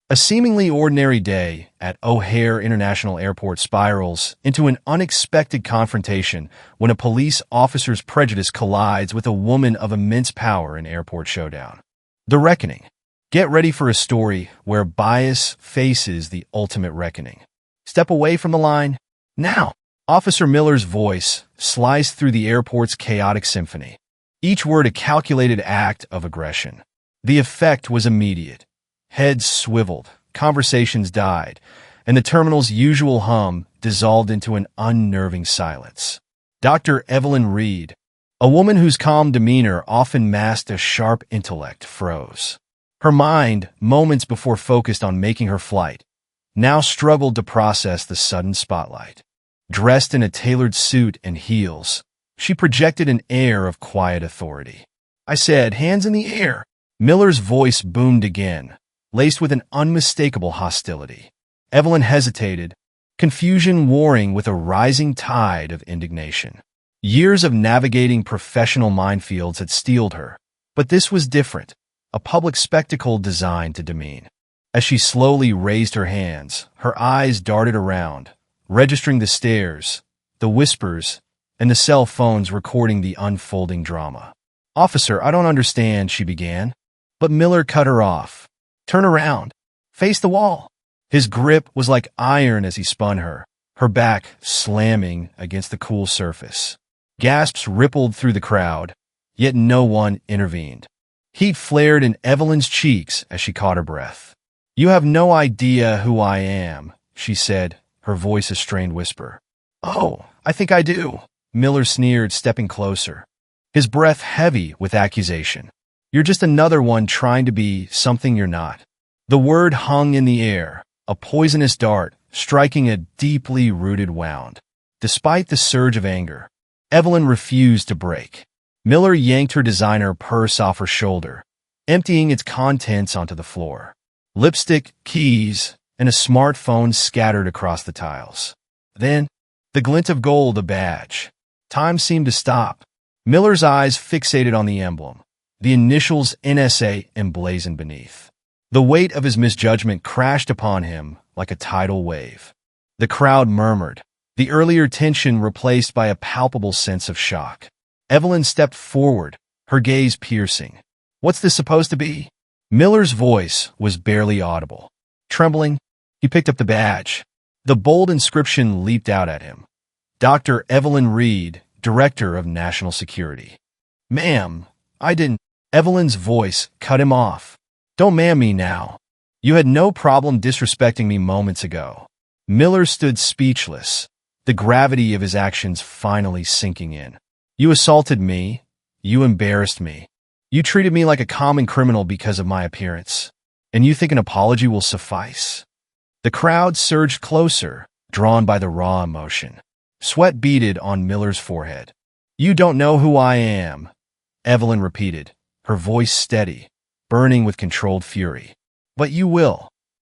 A seemingly ordinary day at O'Hare International Airport spirals into an unexpected confrontation when a police officer's prejudice collides with a woman of immense power in airport showdown. The Reckoning. Get ready for a story where bias faces the ultimate reckoning. Step away from the line, now. Officer Miller's voice sliced through the airport's chaotic symphony, each word a calculated act of aggression. The effect was immediate. Heads swiveled, conversations died, and the terminal's usual hum dissolved into an unnerving silence. Dr. Evelyn Reed, a woman whose calm demeanor often masked a sharp intellect, froze. Her mind, moments before focused on making her flight, now struggled to process the sudden spotlight. Dressed in a tailored suit and heels, she projected an air of quiet authority. "I said, hands in the air." Miller's voice boomed again, laced with an unmistakable hostility. Evelyn hesitated, confusion warring with a rising tide of indignation. Years of navigating professional minefields had steeled her, but this was different, a public spectacle designed to demean. As she slowly raised her hands, her eyes darted around, registering the stares, the whispers, and the cell phones recording the unfolding drama. "Officer, I don't understand," she began, but Miller cut her off. "Turn around. Face the wall." His grip was like iron as he spun her, her back slamming against the cool surface. Gasps rippled through the crowd, yet no one intervened. Heat flared in Evelyn's cheeks as she caught her breath. "You have no idea who I am," she said, her voice a strained whisper. "Oh, I think I do," Miller sneered, stepping closer, his breath heavy with accusation. "You're just another one trying to be something you're not." The word hung in the air, a poisonous dart, striking a deeply rooted wound. Despite the surge of anger, Evelyn refused to break. Miller yanked her designer purse off her shoulder, emptying its contents onto the floor. Lipstick, keys, and a smartphone scattered across the tiles. Then, the glint of gold, a badge. Time seemed to stop. Miller's eyes fixated on the emblem, the initials NSA emblazoned beneath. The weight of his misjudgment crashed upon him like a tidal wave. The crowd murmured, the earlier tension replaced by a palpable sense of shock. Evelyn stepped forward, her gaze piercing. "What's this supposed to be?" Miller's voice was barely audible. Trembling, he picked up the badge. The bold inscription leaped out at him. Dr. Evelyn Reed, Director of National Security. "Ma'am, I didn't—" Evelyn's voice cut him off. "Don't ma'am me now. You had no problem disrespecting me moments ago." Miller stood speechless, the gravity of his actions finally sinking in. "You assaulted me. You embarrassed me. You treated me like a common criminal because of my appearance. And you think an apology will suffice?" The crowd surged closer, drawn by the raw emotion. Sweat beaded on Miller's forehead. "You don't know who I am," Evelyn repeated, her voice steady, burning with controlled fury. "But you will."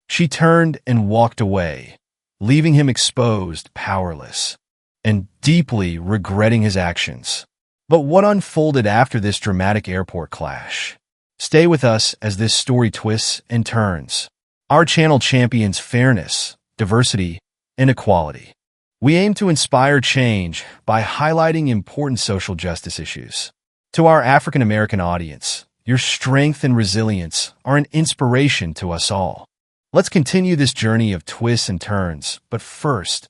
She turned and walked away, leaving him exposed, powerless, and deeply regretting his actions. But what unfolded after this dramatic airport clash? Stay with us as this story twists and turns. Our channel champions fairness, diversity, and equality. We aim to inspire change by highlighting important social justice issues. To our African American audience, your strength and resilience are an inspiration to us all. Let's continue this journey of twists and turns, but first,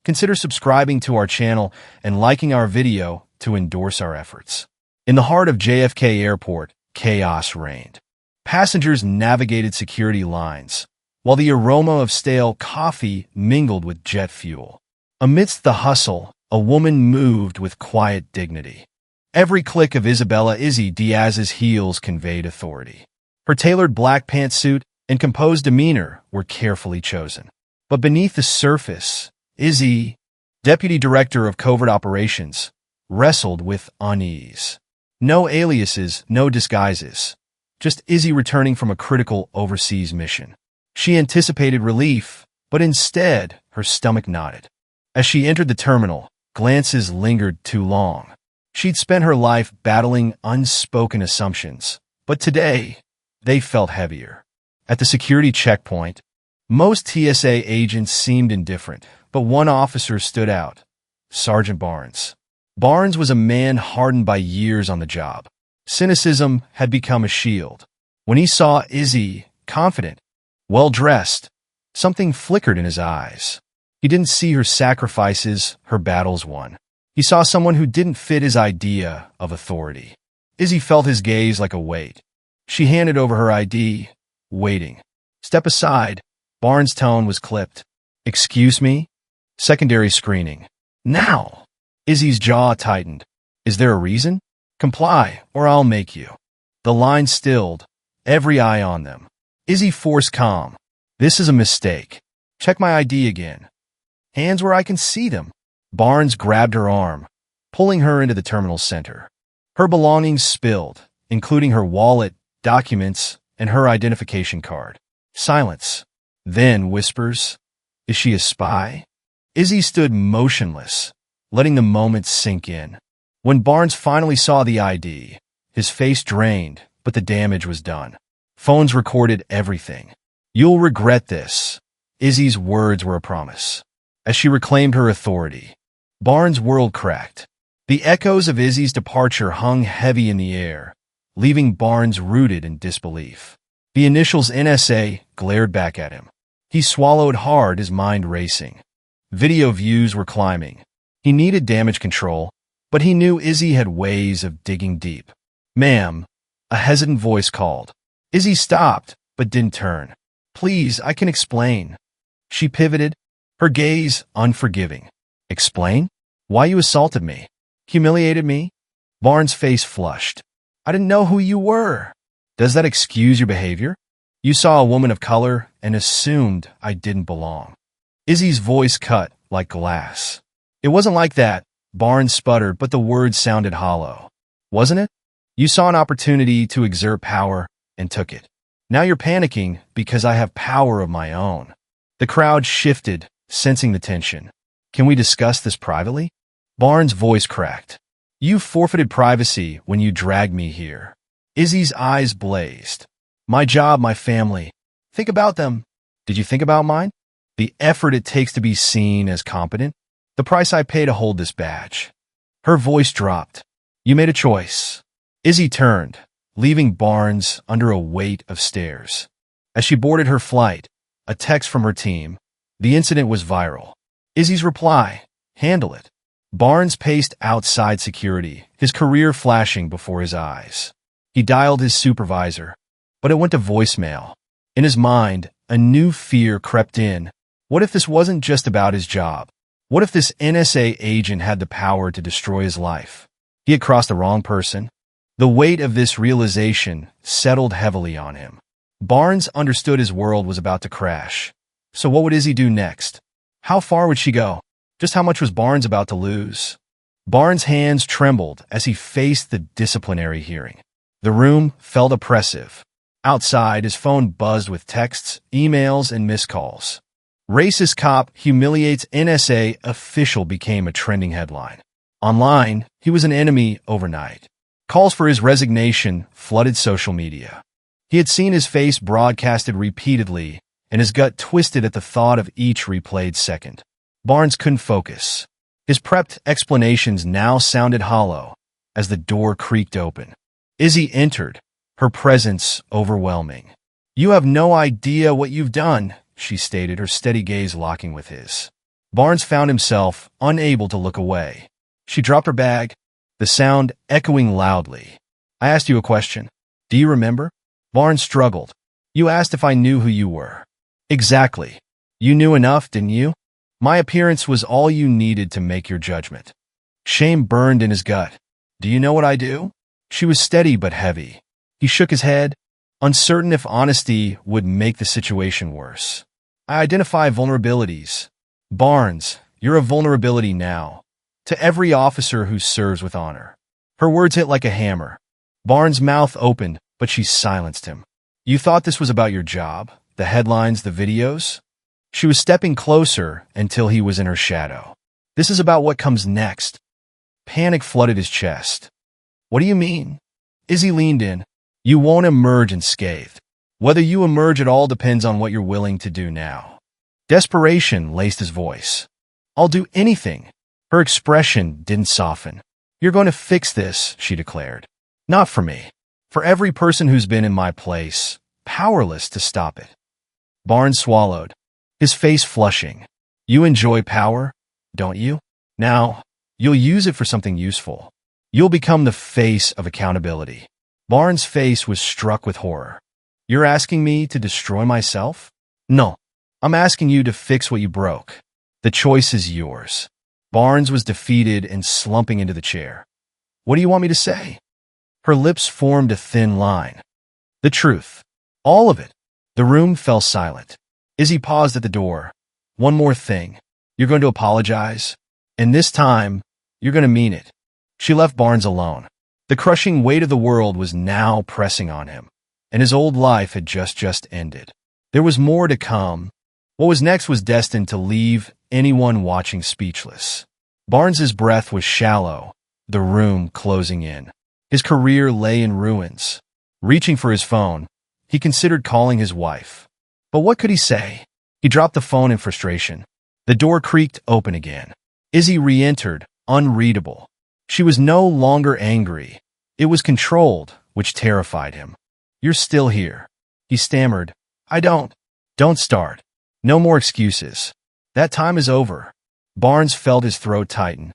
consider subscribing to our channel and liking our video to endorse our efforts. In the heart of JFK Airport, chaos reigned. Passengers navigated security lines, while the aroma of stale coffee mingled with jet fuel. Amidst the hustle, a woman moved with quiet dignity. Every click of Isabella "Izzy" Diaz's heels conveyed authority. Her tailored black pantsuit and composed demeanor were carefully chosen. But beneath the surface, Izzy, Deputy Director of Covert Operations, wrestled with unease. No aliases, no disguises. Just Izzy returning from a critical overseas mission. She anticipated relief, but instead, her stomach knotted. As she entered the terminal, glances lingered too long. She'd spent her life battling unspoken assumptions, but today, they felt heavier. At the security checkpoint, most TSA agents seemed indifferent, but one officer stood out: Sergeant Barnes. Barnes was a man hardened by years on the job. Cynicism had become a shield. When he saw Izzy, confident, well-dressed, something flickered in his eyes. He didn't see her sacrifices, her battles won. He saw someone who didn't fit his idea of authority. Izzy felt his gaze like a weight. She handed over her ID, waiting. "Step aside." Barnes' tone was clipped. "Excuse me?" "Secondary screening." "Now!" Izzy's jaw tightened. "Is there a reason?" "Comply, or I'll make you." The line stilled, every eye on them. Izzy forced calm. "This is a mistake. Check my ID again." "Hands where I can see them." Barnes grabbed her arm, pulling her into the terminal center. Her belongings spilled, including her wallet, documents, and her identification card. Silence. Then whispers, "Is she a spy?" Izzy stood motionless, letting the moment sink in. When Barnes finally saw the ID, his face drained, but the damage was done. Phones recorded everything. "You'll regret this." Izzy's words were a promise. As she reclaimed her authority, Barnes' world cracked. The echoes of Izzy's departure hung heavy in the air, leaving Barnes rooted in disbelief. The initials NSA glared back at him. He swallowed hard, his mind racing. Video views were climbing. He needed damage control, but he knew Izzy had ways of digging deep. "Ma'am," a hesitant voice called. Izzy stopped, but didn't turn. "Please, I can explain." She pivoted, her gaze unforgiving. "Explain? Why you assaulted me? Humiliated me?" Barnes' face flushed. "I didn't know who you were." "Does that excuse your behavior? You saw a woman of color and assumed I didn't belong." Izzy's voice cut like glass. "It wasn't like that," Barnes sputtered, but the words sounded hollow. "Wasn't it? You saw an opportunity to exert power and took it. Now you're panicking because I have power of my own." The crowd shifted, sensing the tension. "Can we discuss this privately?" Barnes' voice cracked. "You forfeited privacy when you dragged me here." Izzy's eyes blazed. "My job, my family. Think about them. Did you think about mine? The effort it takes to be seen as competent? The price I pay to hold this badge." Her voice dropped. "You made a choice." Izzy turned, leaving Barnes under a weight of stares. As she boarded her flight, a text from her team. The incident was viral. Izzy's reply: "Handle it." Barnes paced outside security, his career flashing before his eyes. He dialed his supervisor, but it went to voicemail. In his mind, a new fear crept in. What if this wasn't just about his job? What if this NSA agent had the power to destroy his life? He had crossed the wrong person. The weight of this realization settled heavily on him. Barnes understood his world was about to crash. So what would Izzy do next? How far would she go? Just how much was Barnes about to lose? Barnes' hands trembled as he faced the disciplinary hearing. The room felt oppressive. Outside, his phone buzzed with texts, emails, and missed calls. "Racist cop humiliates NSA official" became a trending headline. Online, he was an enemy overnight. Calls for his resignation flooded social media. He had seen his face broadcasted repeatedly, and his gut twisted at the thought of each replayed second. Barnes couldn't focus. His prepped explanations now sounded hollow as the door creaked open. Izzy entered, her presence overwhelming. "You have no idea what you've done," she stated, her steady gaze locking with his. Barnes found himself unable to look away. She dropped her bag, the sound echoing loudly. "I asked you a question. Do you remember?" Barnes struggled. "You asked if I knew who you were." "Exactly. You knew enough, didn't you? My appearance was all you needed to make your judgment." Shame burned in his gut. "Do you know what I do?" She was steady but heavy. He shook his head, uncertain if honesty would make the situation worse. "I identify vulnerabilities." "Barnes, you're a vulnerability now. To every officer who serves with honor." Her words hit like a hammer. Barnes' mouth opened, but she silenced him. "You thought this was about your job? The headlines, the videos?" She was stepping closer until he was in her shadow. "This is about what comes next." Panic flooded his chest. "What do you mean?" Izzy leaned in. "You won't emerge unscathed. Whether you emerge at all depends on what you're willing to do now. Desperation laced his voice. I'll do anything. Her expression didn't soften. You're going to fix this, she declared. Not for me. For every person who's been in my place, powerless to stop it. Barnes swallowed, his face flushing. You enjoy power, don't you? Now, you'll use it for something useful. You'll become the face of accountability. Barnes' face was struck with horror. You're asking me to destroy myself? No. I'm asking you to fix what you broke. The choice is yours. Barnes was defeated and slumping into the chair. What do you want me to say? Her lips formed a thin line. The truth. All of it. The room fell silent. Izzy paused at the door. One more thing. You're going to apologize? And this time, you're going to mean it. She left Barnes alone. The crushing weight of the world was now pressing on him, and his old life had just ended. There was more to come. What was next was destined to leave anyone watching speechless. Barnes's breath was shallow, the room closing in. His career lay in ruins. Reaching for his phone, he considered calling his wife. But what could he say? He dropped the phone in frustration. The door creaked open again. Izzy re-entered, unreadable. She was no longer angry. It was controlled, which terrified him. You're still here. He stammered. Don't start. No more excuses. That time is over. Barnes felt his throat tighten.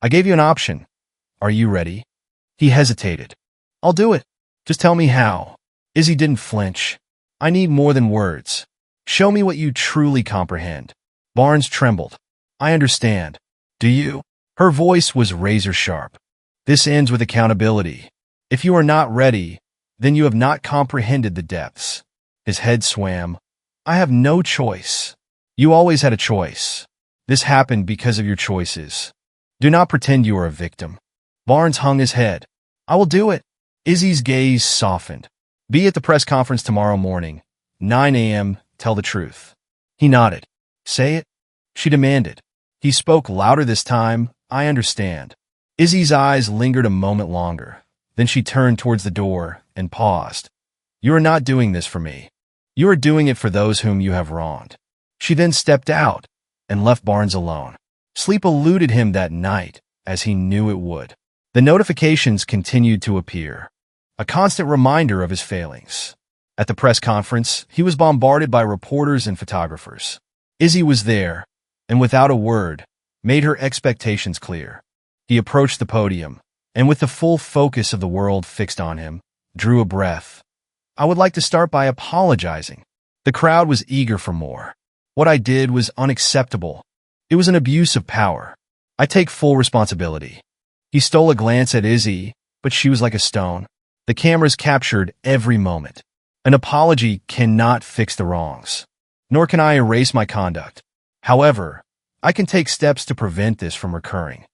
I gave you an option. Are you ready? He hesitated. I'll do it. Just tell me how. Izzy didn't flinch. I need more than words. Show me what you truly comprehend. Barnes trembled. I understand. Do you? Her voice was razor sharp. This ends with accountability. If you are not ready, then you have not comprehended the depths. His head swam. I have no choice. You always had a choice. This happened because of your choices. Do not pretend you are a victim. Barnes hung his head. I will do it. Izzy's gaze softened. Be at the press conference tomorrow morning, 9 a.m., tell the truth. He nodded. Say it? She demanded. He spoke louder this time. I understand. Izzy's eyes lingered a moment longer. Then she turned towards the door and paused. You are not doing this for me. You are doing it for those whom you have wronged. She then stepped out and left Barnes alone. Sleep eluded him that night, as he knew it would. The notifications continued to appear, a constant reminder of his failings. At the press conference, he was bombarded by reporters and photographers. Izzy was there, and without a word, made her expectations clear. He approached the podium, and with the full focus of the world fixed on him, drew a breath. I would like to start by apologizing. The crowd was eager for more. What I did was unacceptable. It was an abuse of power. I take full responsibility. He stole a glance at Izzy, but she was like a stone. The cameras captured every moment. An apology cannot fix the wrongs, nor can I erase my conduct. However, I can take steps to prevent this from recurring.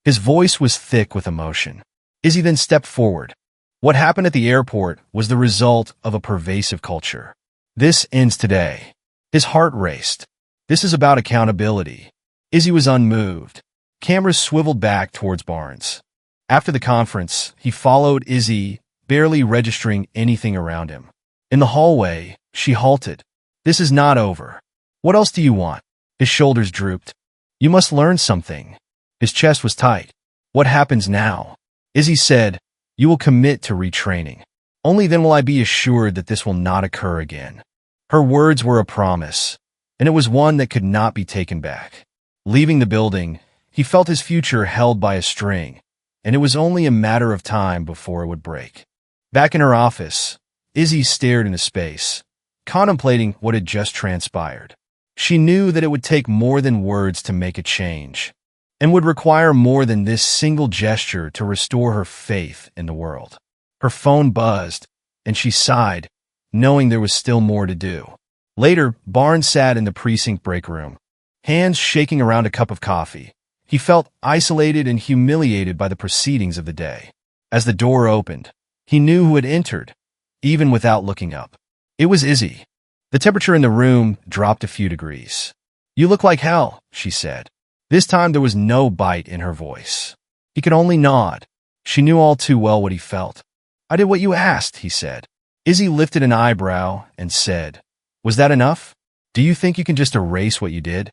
His voice was thick with emotion. Izzy then stepped forward. What happened at the airport was the result of a pervasive culture. This ends today. His heart raced. This is about accountability. Izzy was unmoved. Cameras swiveled back towards Barnes. After the conference, he followed Izzy, barely registering anything around him. In the hallway, she halted. This is not over. What else do you want? His shoulders drooped. You must learn something. His chest was tight. What happens now? Izzy said, you will commit to retraining. Only then will I be assured that this will not occur again. Her words were a promise, and it was one that could not be taken back. Leaving the building, he felt his future held by a string, and it was only a matter of time before it would break. Back in her office, Izzy stared into space, contemplating what had just transpired. She knew that it would take more than words to make a change, and would require more than this single gesture to restore her faith in the world. Her phone buzzed, and she sighed, knowing there was still more to do. Later, Barnes sat in the precinct break room, hands shaking around a cup of coffee. He felt isolated and humiliated by the proceedings of the day. As the door opened, he knew who had entered, even without looking up. It was Izzy. The temperature in the room dropped a few degrees. You look like hell, she said. This time there was no bite in her voice. He could only nod. She knew all too well what he felt. I did what you asked, he said. Izzy lifted an eyebrow and said, "Was that enough? Do you think you can just erase what you did?"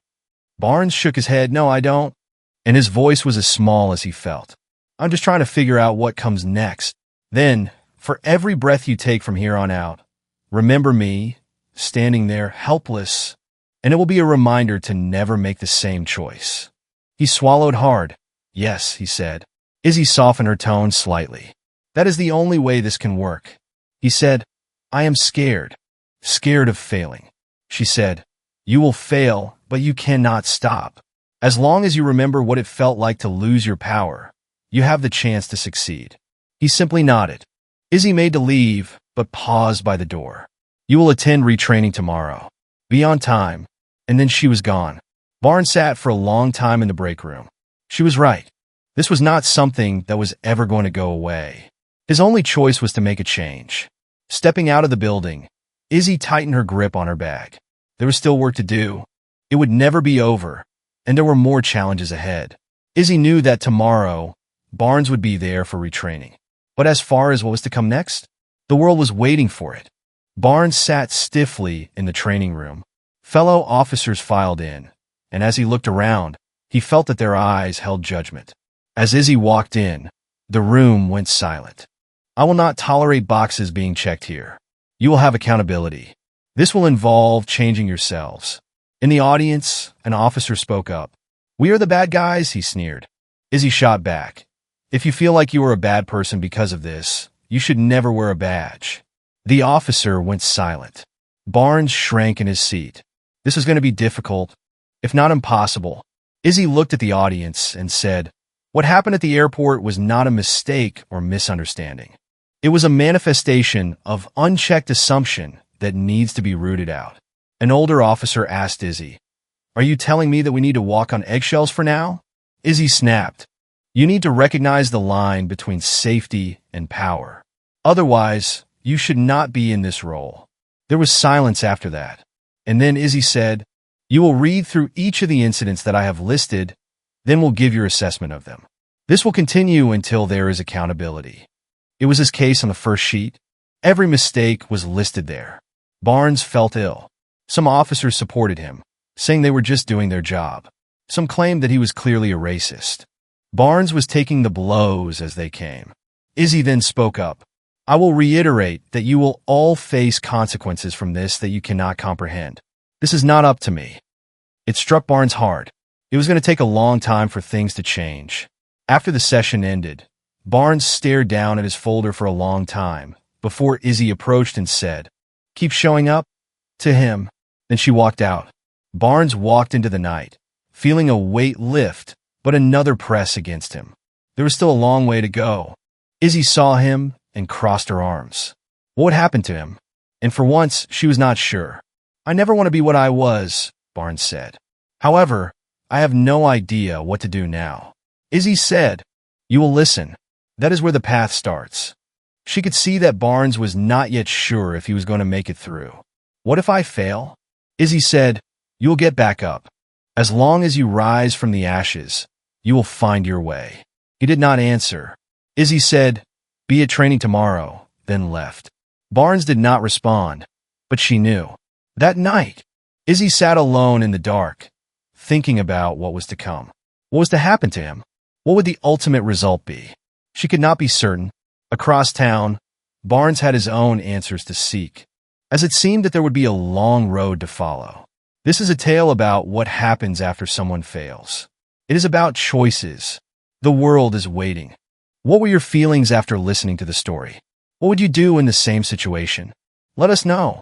Barnes shook his head. "No, I don't." And his voice was as small as he felt. "I'm just trying to figure out what comes next. Then, for every breath you take from here on out, remember me, standing there, helpless, and it will be a reminder to never make the same choice." He swallowed hard. "Yes," he said. Izzy softened her tone slightly. "That is the only way this can work." He said, "I am scared. Scared of failing." She said, "You will fail, but you cannot stop. As long as you remember what it felt like to lose your power, you have the chance to succeed." He simply nodded. Izzy made to leave, but paused by the door. "You will attend retraining tomorrow. Be on time." And then she was gone. Barnes sat for a long time in the break room. She was right. This was not something that was ever going to go away. His only choice was to make a change. Stepping out of the building, Izzy tightened her grip on her bag. There was still work to do. It would never be over, and there were more challenges ahead. Izzy knew that tomorrow, Barnes would be there for retraining. But as far as what was to come next, the world was waiting for it. Barnes sat stiffly in the training room. Fellow officers filed in, and as he looked around, he felt that their eyes held judgment. As Izzy walked in, the room went silent. "I will not tolerate boxes being checked here. You will have accountability. This will involve changing yourselves." In the audience, an officer spoke up. "We are the bad guys," he sneered. Izzy shot back. "If you feel like you are a bad person because of this, you should never wear a badge." The officer went silent. Barnes shrank in his seat. This was going to be difficult, if not impossible. Izzy looked at the audience and said, "What happened at the airport was not a mistake or misunderstanding. It was a manifestation of unchecked assumption that needs to be rooted out." An older officer asked Izzy, "Are you telling me that we need to walk on eggshells for now?" Izzy snapped, "You need to recognize the line between safety and power. Otherwise, you should not be in this role." There was silence after that. And then Izzy said, "You will read through each of the incidents that I have listed, then we'll give your assessment of them. This will continue until there is accountability." It was his case on the first sheet. Every mistake was listed there. Barnes felt ill. Some officers supported him, saying they were just doing their job. Some claimed that he was clearly a racist. Barnes was taking the blows as they came. Izzy then spoke up. "I will reiterate that you will all face consequences from this that you cannot comprehend. This is not up to me." It struck Barnes hard. It was going to take a long time for things to change. After the session ended, Barnes stared down at his folder for a long time before Izzy approached and said, "Keep showing up," to him. Then she walked out. Barnes walked into the night, feeling a weight lift, but another press against him. There was still a long way to go. Izzy saw him and crossed her arms. What would happen to him? And for once, she was not sure. "I never want to be what I was," Barnes said. "However, I have no idea what to do now." Izzy said, "You will listen. That is where the path starts." She could see that Barnes was not yet sure if he was going to make it through. "What if I fail?" Izzy said, "You will get back up. As long as you rise from the ashes, you will find your way." He did not answer. Izzy said, "Be at training tomorrow," then left. Barnes did not respond, but she knew. That night, Izzy sat alone in the dark, thinking about what was to come. What was to happen to him? What would the ultimate result be? She could not be certain. Across town, Barnes had his own answers to seek, as it seemed that there would be a long road to follow. This is a tale about what happens after someone fails. It is about choices. The world is waiting. What were your feelings after listening to the story? What would you do in the same situation? Let us know.